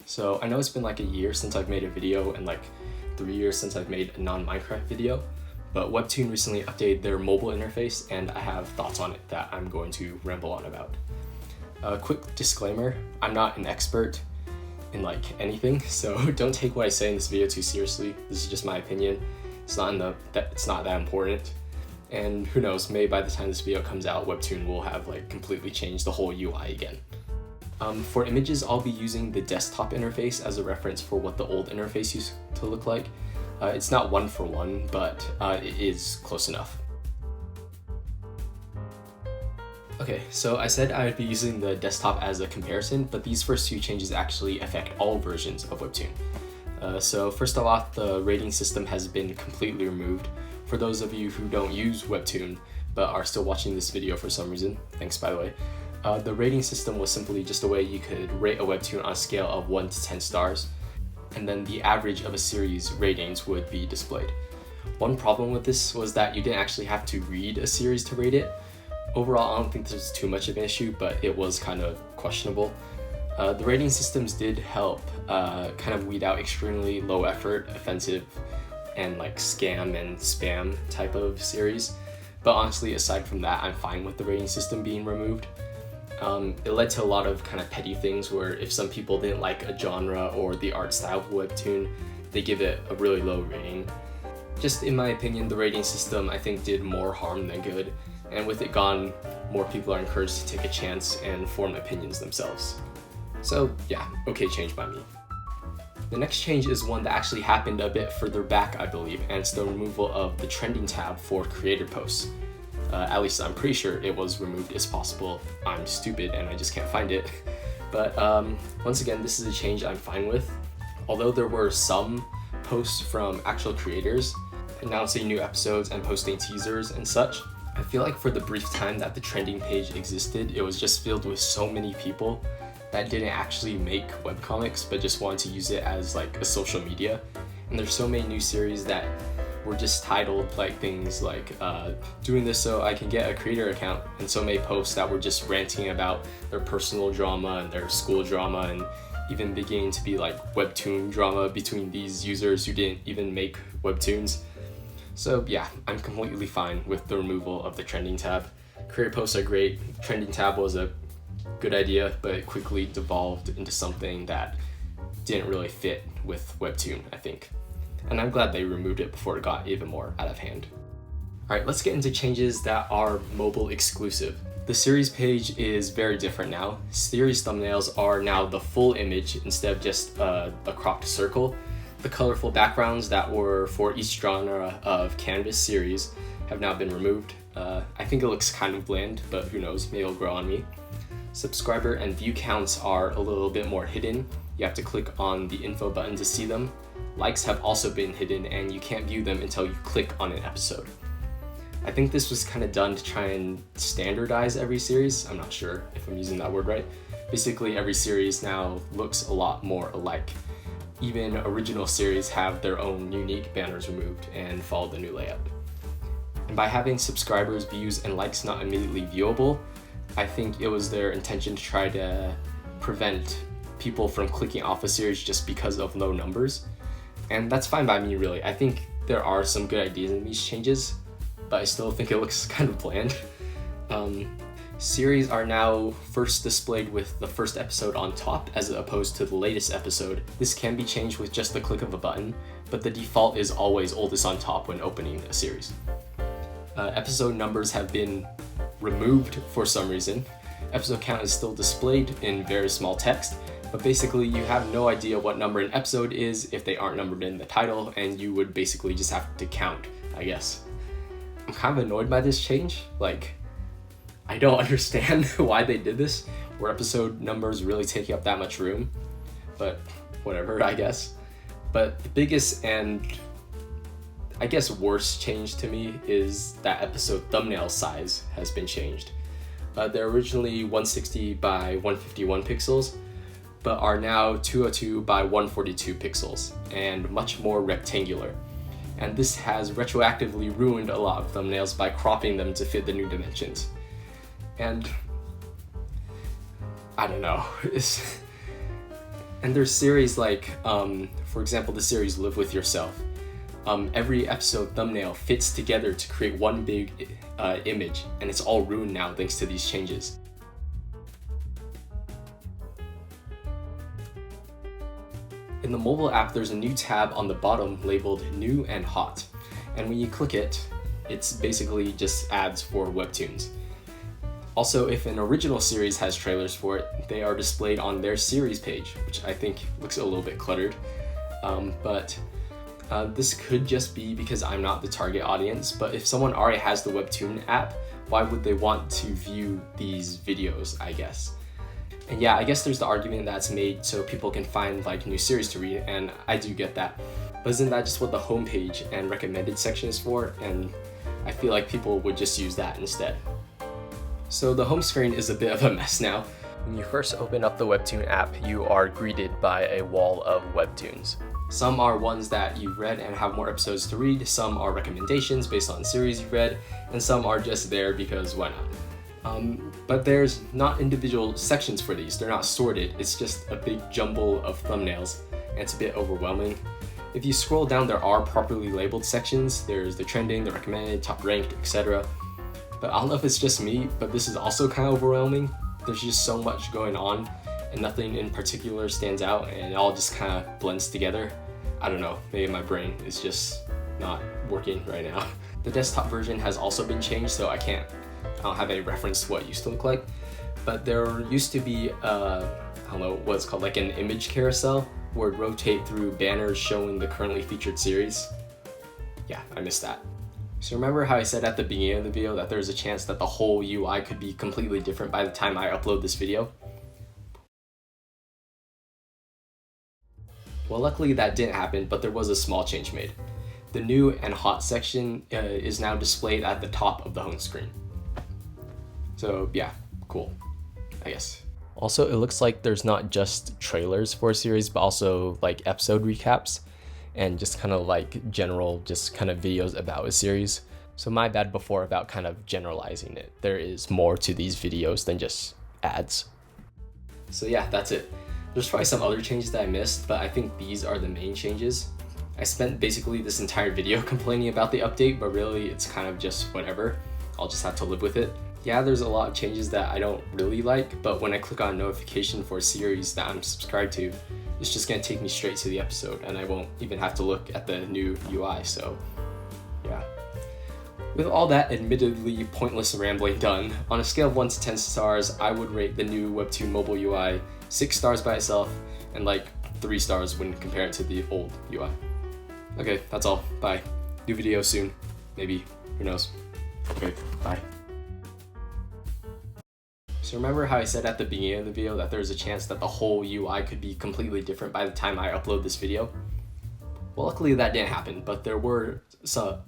So I know it's been like a year since I've made a video and like 3 years since I've made a non-Minecraft video, but Webtoon recently updated their mobile interface and I have thoughts on it that I'm going to ramble on about. A quick disclaimer, I'm not an expert in like anything, so don't take what I say in this video too seriously. This is just my opinion. It's not that important. And who knows, maybe by the time this video comes out, Webtoon will have like completely changed the whole UI again. For images, I'll be using the desktop interface as a reference for what the old interface used to look like. It's not one for one, but it is close enough. Okay, so I said I would be using the desktop as a comparison, but these first two changes actually affect all versions of Webtoon. So first of all, the rating system has been completely removed. For those of you who don't use Webtoon, but are still watching this video for some reason, thanks by the way, the rating system was simply just a way you could rate a Webtoon on a scale of 1 to 10 stars, and then the average of a series' ratings would be displayed. One problem with this was that you didn't actually have to read a series to rate it. Overall, I don't think this was too much of an issue, but it was kind of questionable. The rating systems did help kind of weed out extremely low effort, offensive, and like scam and spam type of series. But honestly, aside from that, I'm fine with the rating system being removed. It led to a lot of kind of petty things where if some people didn't like a genre or the art style of Webtoon, they give it a really low rating. Just in my opinion, the rating system I think did more harm than good, and with it gone, more people are encouraged to take a chance and form opinions themselves. So yeah, okay change by me. The next change is one that actually happened a bit further back, I believe, and it's the removal of the trending tab for creator posts. At least I'm pretty sure it was removed. It's possible I'm stupid and I just can't find it. But once again, this is a change I'm fine with. Although there were some posts from actual creators announcing new episodes and posting teasers and such, I feel like for the brief time that the trending page existed, it was just filled with so many people that didn't actually make webcomics but just wanted to use it as like a social media. And there's so many new series that were just titled like things like doing this so I can get a creator account, and so many posts that were just ranting about their personal drama and their school drama, and even beginning to be like Webtoon drama between these users who didn't even make Webtoons. So yeah, I'm completely fine with the removal of the trending tab. Creator posts are great. Trending tab was a good idea, but it quickly devolved into something that didn't really fit with Webtoon, I think. And I'm glad they removed it before it got even more out of hand. Alright, let's get into changes that are mobile exclusive. The series page is very different now. Series thumbnails are now the full image instead of just a cropped circle. The colorful backgrounds that were for each genre of Canvas series have now been removed. I think it looks kind of bland, but who knows, maybe it'll grow on me. Subscriber and view counts are a little bit more hidden. You have to click on the info button to see them. Likes have also been hidden and you can't view them until you click on an episode. I think this was kind of done to try and standardize every series. I'm not sure if I'm using that word right. Basically, every series now looks a lot more alike. Even original series have their own unique banners removed and follow the new layout. And by having subscribers, views, and likes not immediately viewable, I think it was their intention to try to prevent people from clicking off a series just because of low numbers. And that's fine by me, really. I think there are some good ideas in these changes, but I still think it looks kind of bland. Series are now first displayed with the first episode on top as opposed to the latest episode. This can be changed with just the click of a button, but the default is always oldest on top when opening a series. Episode numbers have been removed for some reason. Episode count is still displayed in very small text, but basically you have no idea what number an episode is if they aren't numbered in the title, and you would basically just have to count, I guess. I'm kind of annoyed by this change. Like, I don't understand why they did this, where episode numbers really taking up that much room, but whatever, I guess. But the biggest and I guess worst change to me is that episode thumbnail size has been changed. They're originally 160 by 151 pixels, but are now 202 by 142 pixels and much more rectangular. And this has retroactively ruined a lot of thumbnails by cropping them to fit the new dimensions. And I don't know, And there's series like, for example, the series Live With Yourself. Every episode thumbnail fits together to create one big image, and it's all ruined now thanks to these changes. In the mobile app, there's a new tab on the bottom labeled New and Hot, and when you click it, it's basically just ads for Webtoons. Also, if an original series has trailers for it, they are displayed on their series page, which I think looks a little bit cluttered. But this could just be because I'm not the target audience, but if someone already has the Webtoon app, why would they want to view these videos, I guess? And yeah, I guess there's the argument that's made so people can find like new series to read, and I do get that. But isn't that just what the homepage and recommended section is for? And I feel like people would just use that instead. So the home screen is a bit of a mess now. When you first open up the Webtoon app, you are greeted by a wall of Webtoons. Some are ones that you've read and have more episodes to read, some are recommendations based on series you've read, and some are just there because why not? But there's not individual sections for these, they're not sorted, it's just a big jumble of thumbnails, and it's a bit overwhelming. If you scroll down, there are properly labeled sections. There's the trending, the recommended, top ranked, etc. But I don't know if it's just me, but this is also kind of overwhelming. There's just so much going on and nothing in particular stands out and it all just kind of blends together. I don't know, maybe my brain is just not working right now. The desktop version has also been changed, so I don't have any reference to what it used to look like. But there used to be, I don't know what it's called, like an image carousel where it'd rotate through banners showing the currently featured series. Yeah, I missed that. So remember how I said at the beginning of the video that there's a chance that the whole UI could be completely different by the time I upload this video? Well, luckily that didn't happen, but there was a small change made. The new and hot section is now displayed at the top of the home screen. So yeah, cool, I guess. Also, it looks like there's not just trailers for a series, but also like episode recaps and just kind of like general, just kind of videos about a series. So my bad before about kind of generalizing it. There is more to these videos than just ads. So yeah, that's it. There's probably some other changes that I missed, but I think these are the main changes. I spent basically this entire video complaining about the update, but really it's kind of just whatever. I'll just have to live with it. Yeah, there's a lot of changes that I don't really like, but when I click on notification for a series that I'm subscribed to, it's just gonna take me straight to the episode and I won't even have to look at the new UI, so yeah. With all that admittedly pointless rambling done, on a scale of 1 to 10 stars, I would rate the new Webtoon mobile UI 6 stars by itself and like 3 stars when compared to the old UI. Okay, that's all. Bye. New video soon. Maybe. Who knows? Okay, bye. So remember how I said at the beginning of the video that there's a chance that the whole UI could be completely different by the time I upload this video? Well, luckily that didn't happen, but there were some...